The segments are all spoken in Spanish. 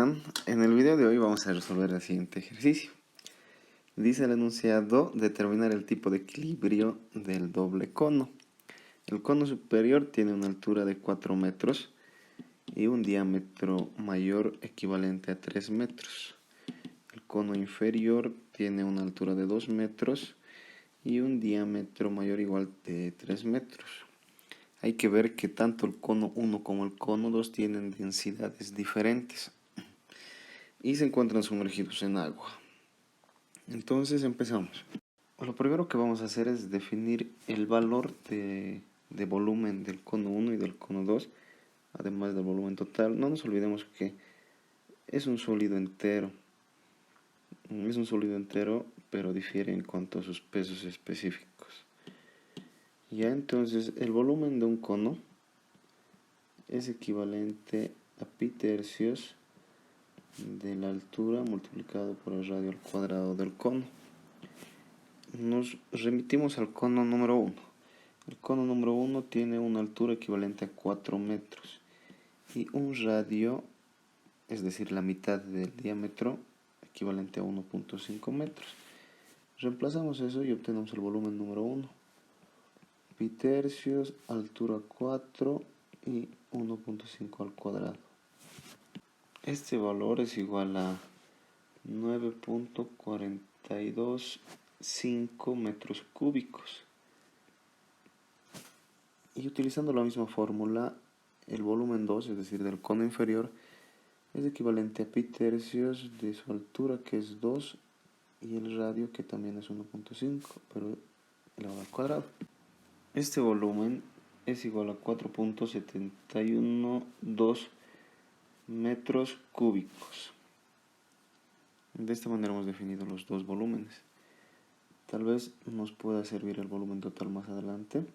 están? En el video de hoy vamos a resolver el siguiente ejercicio. Dice el enunciado determinar el tipo de equilibrio del doble cono. El cono superior tiene una altura de 4 metros y un diámetro mayor equivalente a 3 metros. El cono inferior tiene una altura de 2 metros y un diámetro mayor igual de 3 metros. Hay que ver que tanto el cono 1 como el cono 2 tienen densidades diferentes y se encuentran sumergidos en agua. Entonces empezamos. Lo primero que vamos a hacer es definir el valor de volumen del cono 1 y del cono 2, además del volumen total. No nos olvidemos que es un sólido entero. Es un sólido entero, pero difiere en cuanto a sus pesos específicos. Ya entonces el volumen de un cono es equivalente a pi tercios de la altura multiplicado por el radio al cuadrado del cono. Nos remitimos al cono número 1. El cono número 1 tiene una altura equivalente a 4 metros y un radio, es decir, la mitad del diámetro, equivalente a 1.5 metros. Reemplazamos eso y obtenemos el volumen número 1. Pi tercios, altura 4 y 1.5 al cuadrado. Este valor es igual a 9.425 metros cúbicos. Y utilizando la misma fórmula, el volumen 2, es decir, del cono inferior, es equivalente a pi tercios de su altura, que es 2, y el radio, que también es 1.5, pero elevado al cuadrado. Este volumen es igual a 4.712 metros cúbicos. De esta manera hemos definido los dos volúmenes. Tal vez nos pueda servir el volumen total más adelante.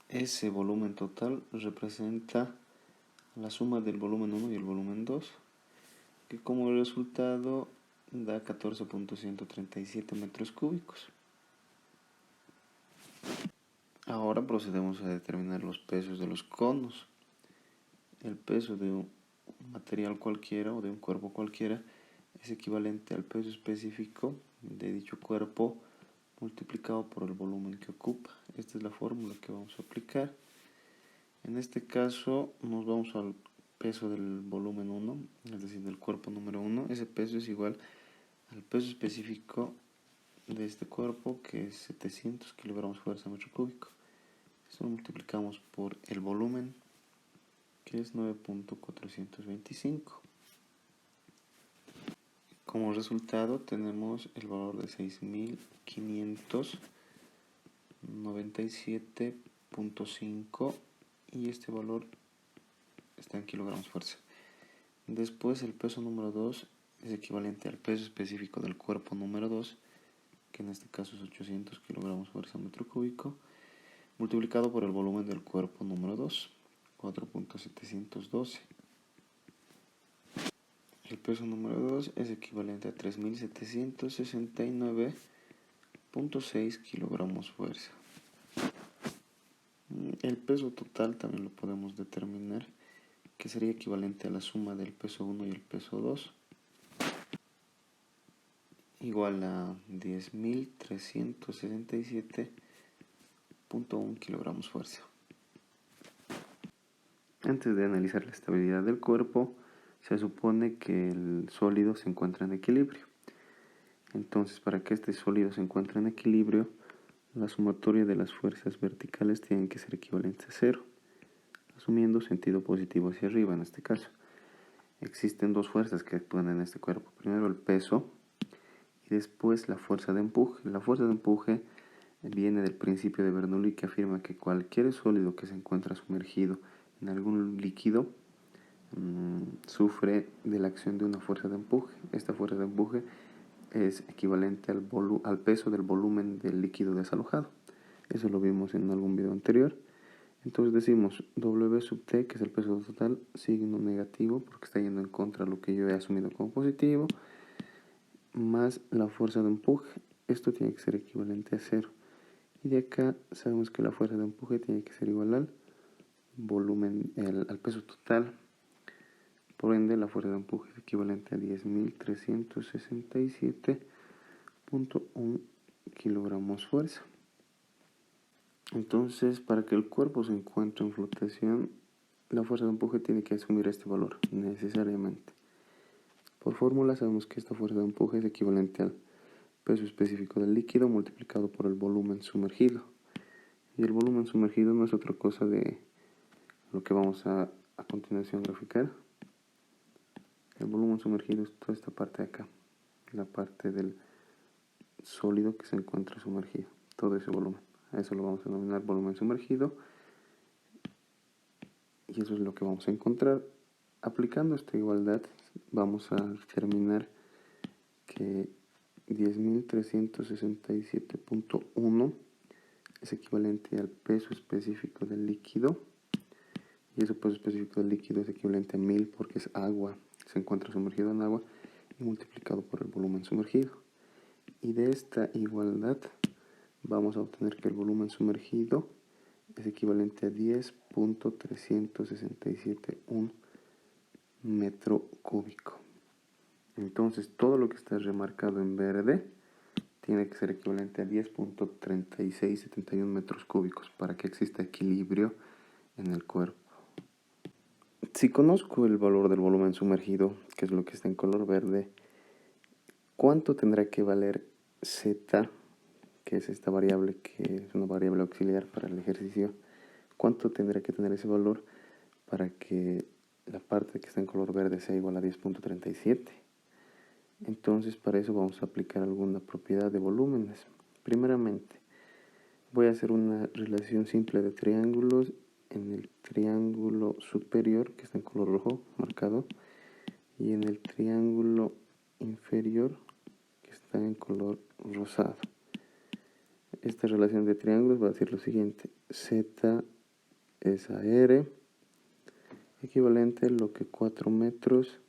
Ese volumen total representa la suma del volumen 1 y el volumen 2, que como resultado da 14.137 metros cúbicos. Ahora procedemos a determinar los pesos de los conos. El peso de un material cualquiera o de un cuerpo cualquiera es equivalente al peso específico de dicho cuerpo multiplicado por el volumen que ocupa. Esta es la fórmula que vamos a aplicar. En este caso nos vamos al peso del volumen 1, es decir, del cuerpo número 1. Ese peso es igual al peso específico de este cuerpo, que es 700 kilogramos fuerza metro cúbico. Eso lo multiplicamos por el volumen, que es 9.425. Como resultado tenemos el valor de 6.597.5 y este valor está en kilogramos fuerza. Después el peso número 2 es equivalente al peso específico del cuerpo número 2, que en este caso es 800 kilogramos fuerza metro cúbico, multiplicado por el volumen del cuerpo número 2, 4.712. El peso número 2 es equivalente a 3.769.6 kilogramos fuerza. El peso total también lo podemos determinar, que sería equivalente a la suma del peso 1 y el peso 2, igual a 10.367.1 kilogramos fuerza. Antes de analizar la estabilidad del cuerpo, se supone que el sólido se encuentra en equilibrio. Entonces, para que este sólido se encuentre en equilibrio, la sumatoria de las fuerzas verticales tienen que ser equivalentes a 0, asumiendo sentido positivo hacia arriba en este caso. Existen dos fuerzas que actúan en este cuerpo. Primero el peso y después la fuerza de empuje. La fuerza de empuje viene del principio de Bernoulli, que afirma que cualquier sólido que se encuentra sumergido en algún líquido sufre de la acción de una fuerza de empuje. Esta fuerza de empuje es equivalente al peso del volumen del líquido desalojado. Eso lo vimos en algún video anterior. Entonces decimos W sub T, que es el peso total, signo negativo porque está yendo en contra de lo que yo he asumido como positivo, más la fuerza de empuje. Esto tiene que ser equivalente a 0. Y de acá sabemos que la fuerza de empuje tiene que ser igual al volumen, al peso total. Por ende, la fuerza de empuje es equivalente a 10.367.1 kilogramos fuerza. Entonces, para que el cuerpo se encuentre en flotación, la fuerza de empuje tiene que asumir este valor, necesariamente. Por fórmula sabemos que esta fuerza de empuje es equivalente al peso específico del líquido multiplicado por el volumen sumergido. Y el volumen sumergido no es otra cosa de lo que vamos a continuación graficar. El volumen sumergido es toda esta parte de acá, la parte del sólido que se encuentra sumergido, todo ese volumen. A eso lo vamos a denominar volumen sumergido. Y eso es lo que vamos a encontrar. Aplicando esta igualdad, vamos a determinar que 10.367.1 es equivalente al peso específico del líquido. Y ese peso específico del líquido es equivalente a 1000 porque es agua, se encuentra sumergido en agua, y multiplicado por el volumen sumergido. Y de esta igualdad vamos a obtener que el volumen sumergido es equivalente a 10.367.1 metro cúbico. Entonces todo lo que está remarcado en verde tiene que ser equivalente a 10.3671 metros cúbicos para que exista equilibrio en el cuerpo. Si conozco el valor del volumen sumergido, que es lo que está en color verde, ¿cuánto tendrá que valer Z, que es esta variable que es una variable auxiliar para el ejercicio? ¿Cuánto tendrá que tener ese valor para que la parte que está en color verde sea igual a 10.37? Entonces, para eso vamos a aplicar alguna propiedad de volúmenes. Primeramente, voy a hacer una relación simple de triángulos en el triángulo superior, que está en color rojo marcado, y en el triángulo inferior, que está en color rosado. Esta relación de triángulos va a decir lo siguiente: Z es a R, equivalente a lo que 4 metros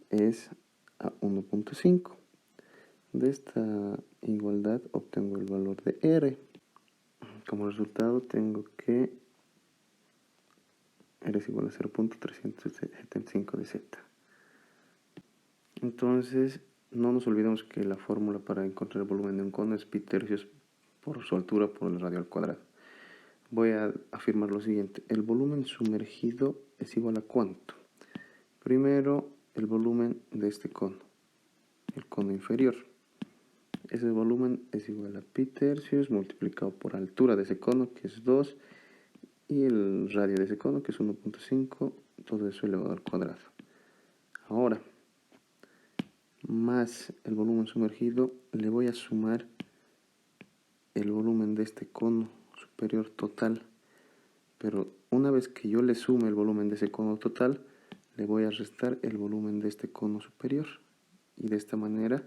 es a 1.5. De esta igualdad obtengo el valor de R. Como resultado tengo que R es igual a 0.375 de Z. Entonces, no nos olvidemos que la fórmula para encontrar el volumen de un cono es pi tercios por su altura por el radio al cuadrado. Voy a afirmar lo siguiente: el volumen sumergido es igual a ¿cuánto? Primero, el volumen de este cono, el cono inferior. Ese volumen es igual a pi tercios multiplicado por la altura de ese cono, que es 2, y el radio de ese cono, que es 1.5, todo eso elevado al cuadrado. Ahora, más el volumen sumergido, le voy a sumar el volumen de este cono superior total. Pero una vez que yo le sume el volumen de ese cono total, le voy a restar el volumen de este cono superior. Y de esta manera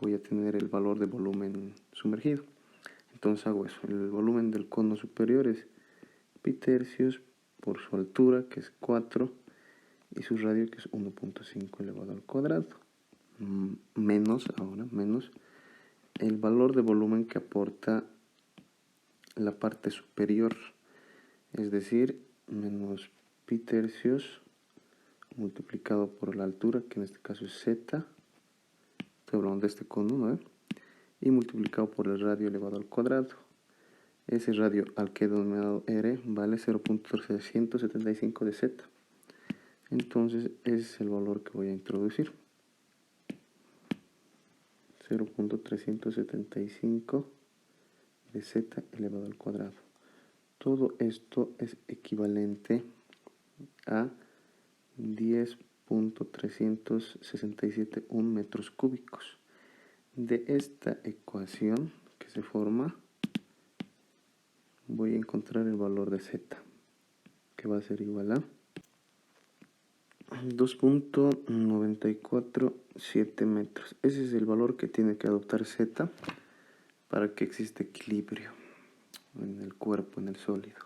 voy a tener el valor de volumen sumergido. Entonces hago eso. El volumen del cono superior es pi tercios por su altura, que es 4, y su radio, que es 1.5 elevado al cuadrado. Menos el valor de volumen que aporta la parte superior, es decir, menos pi tercios multiplicado por la altura, que en este caso es Z, estoy hablando de este cono, ¿no? Y multiplicado por el radio elevado al cuadrado. Ese radio al que he denominado R vale 0.375 de Z. Entonces ese es el valor que voy a introducir: 0.375 de Z elevado al cuadrado. Todo esto es equivalente a 10.367.1 metros cúbicos. De esta ecuación que se forma, voy a encontrar el valor de Z, que va a ser igual a 2.947 metros. Ese es el valor que tiene que adoptar Z para que exista equilibrio en el cuerpo, en el sólido.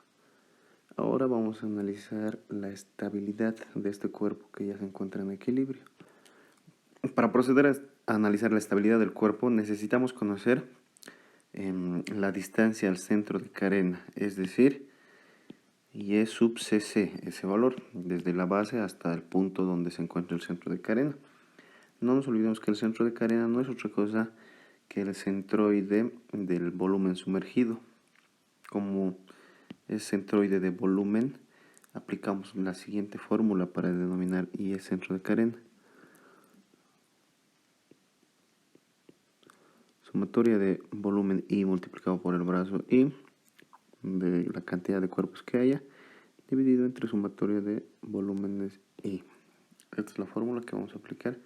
Ahora vamos a analizar la estabilidad de este cuerpo que ya se encuentra en equilibrio. Para proceder a analizar la estabilidad del cuerpo necesitamos conocer la distancia al centro de carena, es decir, y E sub CC, ese valor, desde la base hasta el punto donde se encuentra el centro de carena. No nos olvidemos que el centro de carena no es otra cosa que el centroide del volumen sumergido. Como es centroide de volumen, aplicamos la siguiente fórmula para denominar I es centro de carena. Sumatoria de volumen I multiplicado por el brazo I de la cantidad de cuerpos que haya, dividido entre sumatoria de volúmenes I. Esta es la fórmula que vamos a aplicar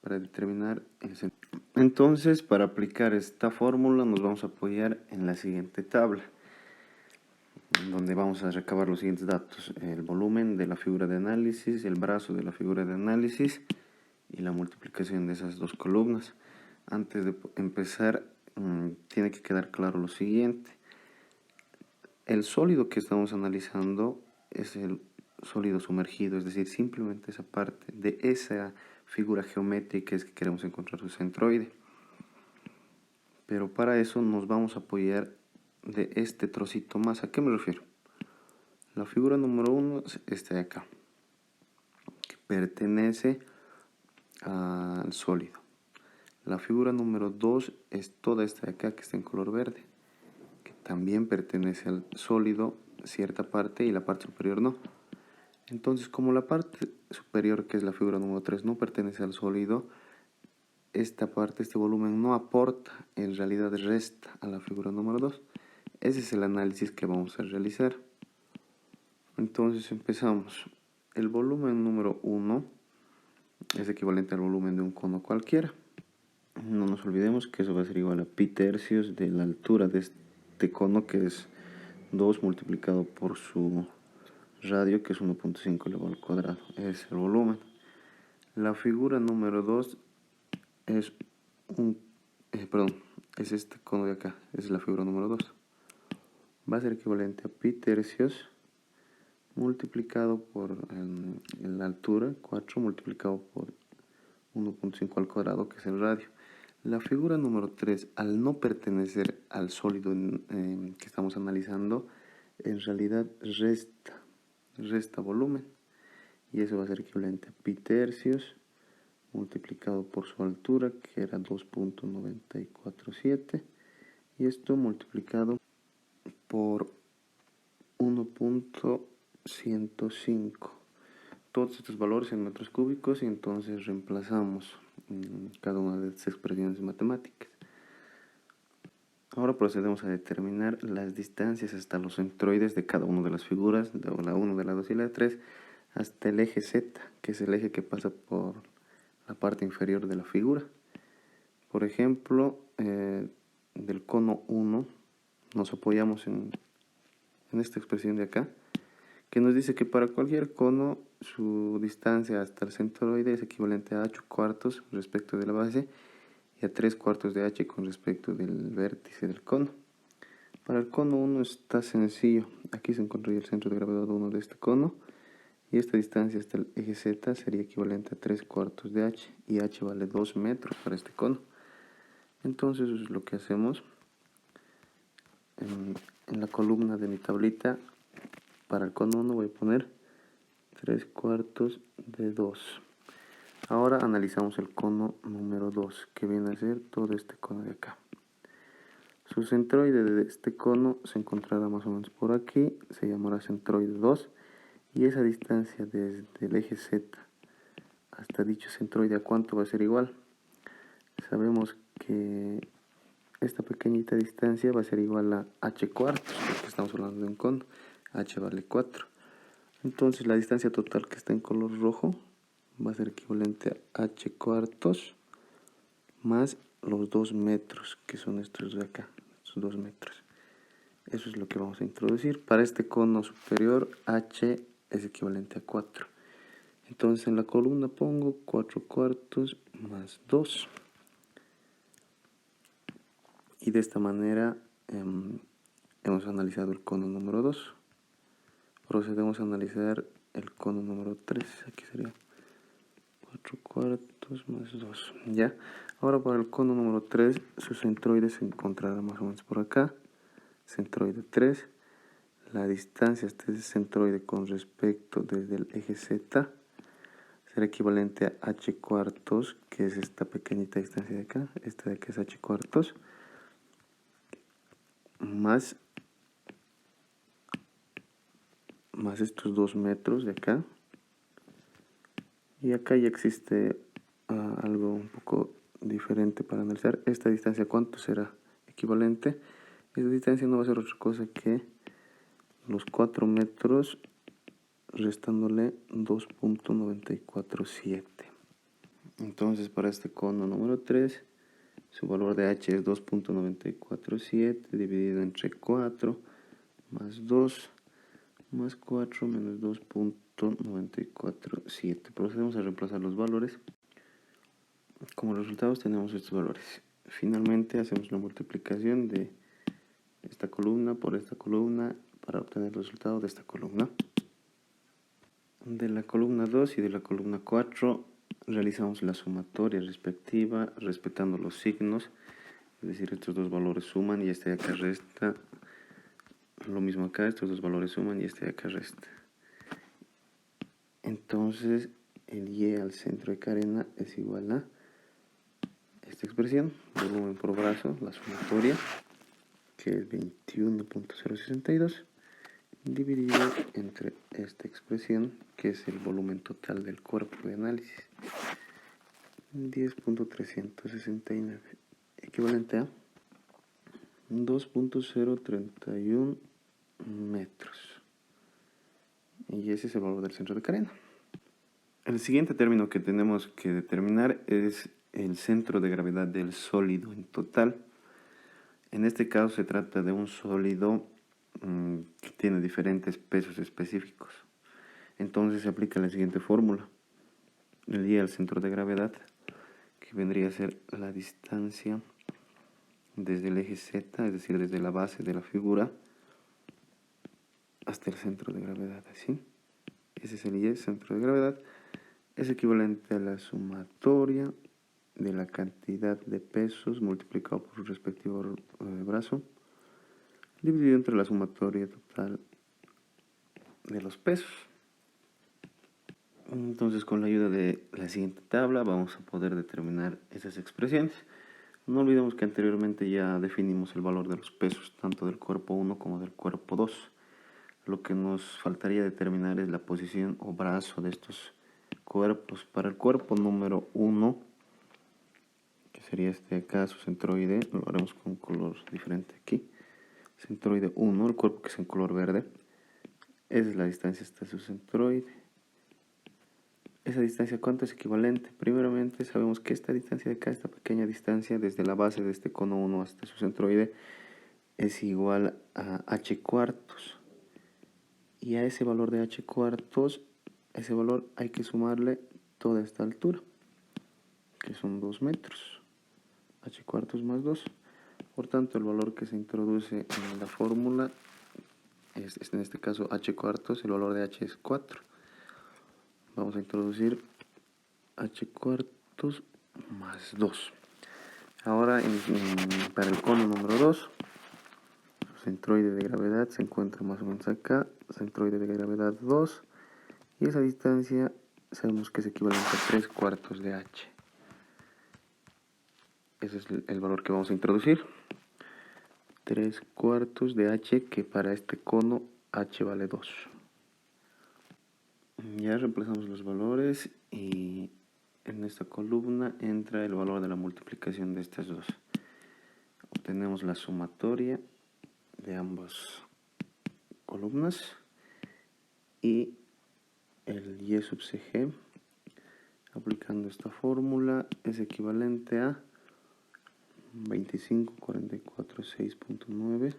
para determinar el centro. Entonces, para aplicar esta fórmula nos vamos a apoyar en la siguiente tabla, donde vamos a recabar los siguientes datos: el volumen de la figura de análisis, el brazo de la figura de análisis y la multiplicación de esas dos columnas. Antes de empezar, tiene que quedar claro lo siguiente: el sólido que estamos analizando es el sólido sumergido, es decir, simplemente esa parte de esa figura geométrica es que queremos encontrar su centroide. Pero para eso nos vamos a apoyar de este trocito más. ¿A qué me refiero? La figura número 1 es esta de acá, que pertenece al sólido. La figura número 2 es toda esta de acá que está en color verde, que también pertenece al sólido, cierta parte, y la parte superior no. Entonces, como la parte superior, que es la figura número 3, no pertenece al sólido, esta parte, este volumen no aporta, en realidad resta a la figura número 2. Ese es el análisis que vamos a realizar. Entonces empezamos. El volumen número 1 es equivalente al volumen de un cono cualquiera. No nos olvidemos que eso va a ser igual a pi tercios de la altura de este cono, que es 2 multiplicado por su radio, que es 1.5 elevado al cuadrado. Es el volumen. La figura número 2 es es este cono de acá, es la figura número 2. Va a ser equivalente a pi tercios multiplicado por la altura, 4 multiplicado por 1.5 al cuadrado, que es el radio. La figura número 3, al no pertenecer al sólido que estamos analizando, en realidad resta volumen. Y eso va a ser equivalente a pi tercios multiplicado por su altura, que era 2.947, y esto multiplicado por 1.105. Todos estos valores en metros cúbicos, y entonces reemplazamos cada una de estas expresiones matemáticas. Ahora procedemos a determinar las distancias hasta los centroides de cada una de las figuras, de la 1, de la 2 y la 3, hasta el eje Z, que es el eje que pasa por la parte inferior de la figura. Por ejemplo, del cono 1 nos apoyamos en esta expresión de acá, que nos dice que para cualquier cono su distancia hasta el centroide es equivalente a 8 cuartos respecto de la base y a 3 cuartos de h con respecto del vértice del cono. Para el cono 1 está sencillo. Aquí se encontraría el centro de gravedad 1 de este cono, y esta distancia hasta el eje Z sería equivalente a 3 cuartos de h, y h vale 2 metros para este cono. Entonces eso es lo que hacemos. En la columna de mi tablita, para el cono 1 voy a poner 3 cuartos de 2. Ahora analizamos el cono número 2, que viene a ser todo este cono de acá. Su centroide de este cono se encontrará más o menos por aquí, se llamará centroide 2, y esa distancia desde el eje Z hasta dicho centroide, ¿a cuánto va a ser igual? Sabemos que esta pequeñita distancia va a ser igual a h cuartos, porque estamos hablando de un cono, h vale 4. Entonces la distancia total, que está en color rojo, va a ser equivalente a h cuartos más los 2 metros, que son estos de acá, estos 2 metros. Eso es lo que vamos a introducir. Para este cono superior, h es equivalente a 4. Entonces en la columna pongo 4 cuartos más 2. Y de esta manera hemos analizado el cono número 2. Procedemos a analizar el cono número 3. Aquí sería 4 cuartos más 2. ¿Ya? Ahora para el cono número 3, su centroide se encontrará más o menos por acá. Centroide 3. la distancia hasta ese centroide con respecto desde el eje Z será equivalente a h cuartos, que es esta pequeñita distancia de acá. Esta de acá es h cuartos, más estos 2 metros de acá. Y acá ya existe algo un poco diferente para analizar. Esta distancia, ¿cuánto será equivalente? Esta distancia no va a ser otra cosa que los 4 metros restándole 2.947. Entonces, para este cono número 3, su valor de h es 2.947 dividido entre 4 más 2 más 4 menos 2.947. Procedemos a reemplazar los valores. Como resultados tenemos estos valores. Finalmente hacemos la multiplicación de esta columna por esta columna para obtener el resultado de esta columna. De la columna 2 y de la columna 4 realizamos la sumatoria respectiva respetando los signos, es decir, estos dos valores suman y este de acá resta. Lo mismo acá, estos dos valores suman y este de acá resta. Entonces el y al centro de cadena es igual a esta expresión, volumen por brazo, la sumatoria, que es 21.062, dividido entre esta expresión, que es el volumen total del cuerpo de análisis, 10.369, equivalente a 2.031 metros. Y ese es el valor del centro de cadena. El siguiente término que tenemos que determinar es el centro de gravedad del sólido en total. En este caso se trata de un sólido que tiene diferentes pesos específicos. Entonces se aplica la siguiente fórmula. El y al centro de gravedad, que vendría a ser la distancia desde el eje Z, es decir, desde la base de la figura hasta el centro de gravedad, ¿sí? Ese es el y, centro de gravedad. Es equivalente a la sumatoria de la cantidad de pesos multiplicado por su respectivo brazo, dividido entre la sumatoria total de los pesos. Entonces, con la ayuda de la siguiente tabla vamos a poder determinar esas expresiones. No olvidemos que anteriormente ya definimos el valor de los pesos tanto del cuerpo 1 como del cuerpo 2. Lo que nos faltaría determinar es la posición o brazo de estos cuerpos. Para el cuerpo número 1, que sería este de acá, su centroide, lo haremos con un color diferente aquí. Centroide 1, el cuerpo que es en color verde, esa es la distancia hasta su centroide. Esa distancia, ¿cuánto es equivalente? Primeramente sabemos que esta distancia de acá, esta pequeña distancia desde la base de este cono 1 hasta su centroide, es igual a h cuartos. Y a ese valor de h cuartos, ese valor hay que sumarle toda esta altura, que son 2 metros. H cuartos más 2. Por tanto, el valor que se introduce en la fórmula es en este caso h cuartos, el valor de h es 4. Vamos a introducir h cuartos más 2. Ahora, para el cono número 2, su centroide de gravedad se encuentra más o menos acá, centroide de gravedad 2, y esa distancia sabemos que es equivalente a 3 cuartos de h. Ese es el valor que vamos a introducir. 3 cuartos de h, que para este cono h vale 2. Ya reemplazamos los valores y en esta columna entra el valor de la multiplicación de estas dos. Obtenemos la sumatoria de ambas columnas y el y sub cg, aplicando esta fórmula, es equivalente a 25.44.6.9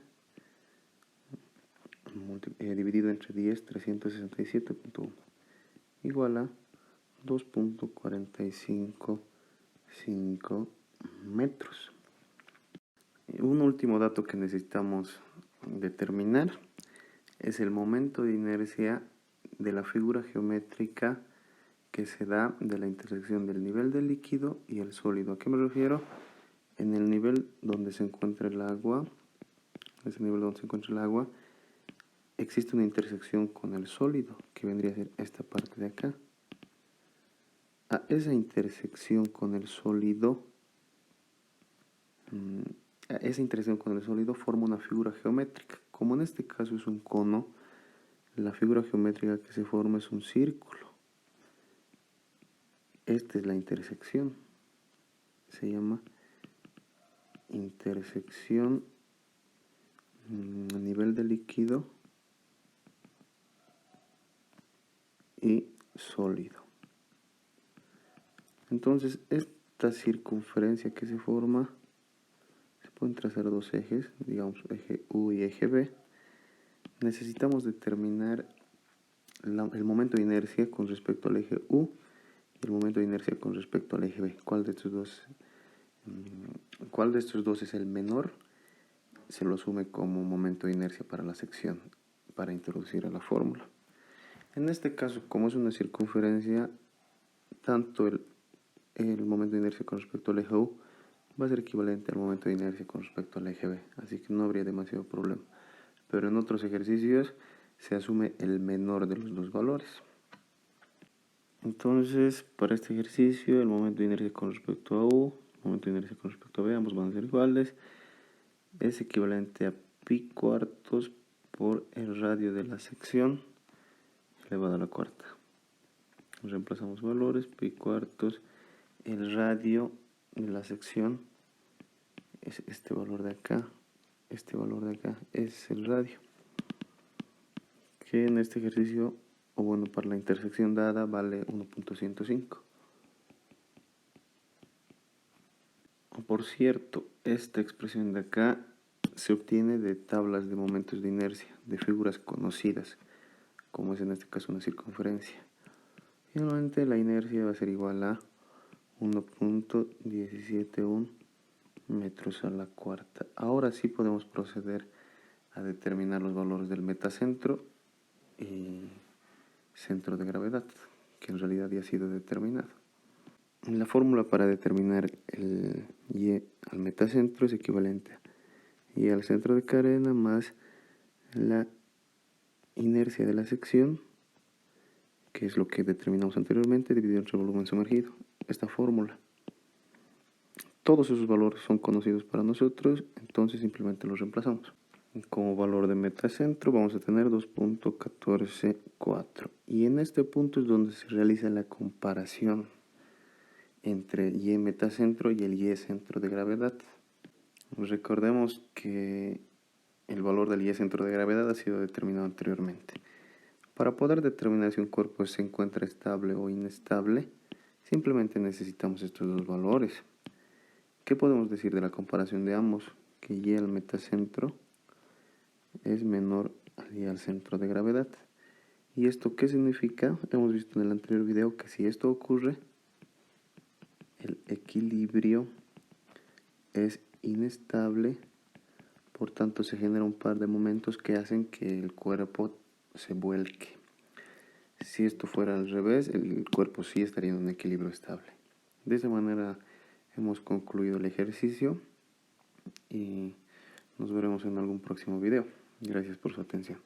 dividido entre 10, 367.1, igual a 2.455 metros. Un último dato que necesitamos determinar es el momento de inercia de la figura geométrica que se da de la intersección del nivel del líquido y el sólido. ¿A qué me refiero? En el nivel donde se encuentra el agua, ese nivel donde se encuentra el agua, existe una intersección con el sólido, que vendría a ser esta parte de acá. A esa intersección con el sólido, forma una figura geométrica. Como en este caso es un cono, la figura geométrica que se forma es un círculo. Esta es la intersección. Se llama intersección a nivel de líquido y sólido. Entonces, esta circunferencia que se forma, se pueden trazar dos ejes, digamos eje U y eje B. Necesitamos determinar el momento de inercia con respecto al eje U y el momento de inercia con respecto al eje B. ¿Cuál de estos dos es el menor? Se lo asume como momento de inercia para la sección, para introducir a la fórmula. En este caso, como es una circunferencia, tanto el momento de inercia con respecto al eje U va a ser equivalente al momento de inercia con respecto al eje B, así que no habría demasiado problema. Pero en otros ejercicios se asume el menor de los dos valores. Entonces, para este ejercicio, el momento de inercia con respecto a U, el momento de inercia con respecto a B, ambos van a ser iguales. Es equivalente a pi cuartos por el radio de la sección elevado a la cuarta. Reemplazamos valores, pi cuartos, el radio de la sección es este valor de acá, es el radio, que en este ejercicio, o bueno, para la intersección dada vale 1.105. Por cierto, esta expresión de acá se obtiene de tablas de momentos de inercia, de figuras conocidas, como es en este caso una circunferencia. Finalmente la inercia va a ser igual a 1.171 metros a la cuarta. Ahora sí podemos proceder a determinar los valores del metacentro y centro de gravedad, que en realidad ya ha sido determinado. La fórmula para determinar el Y al metacentro es equivalente a Y al centro de cadena más la inercia de la sección, que es lo que determinamos anteriormente, dividido entre el volumen sumergido. Esta fórmula. Todos esos valores son conocidos para nosotros, entonces simplemente los reemplazamos. Como valor de metacentro vamos a tener 2.144. Y en este punto es donde se realiza la comparación entre Y metacentro y el Y centro de gravedad. Recordemos que el valor del Y centro de gravedad ha sido determinado anteriormente. Para poder determinar si un cuerpo se encuentra estable o inestable, simplemente necesitamos estos dos valores. ¿Qué podemos decir de la comparación de ambos? Que Y al metacentro es menor al Y al centro de gravedad. ¿Y esto qué significa? Hemos visto en el anterior video que si esto ocurre, el equilibrio es inestable, por tanto se genera un par de momentos que hacen que el cuerpo se vuelque. Si esto fuera al revés, el cuerpo sí estaría en un equilibrio estable. De esa manera hemos concluido el ejercicio y nos veremos en algún próximo video. Gracias por su atención.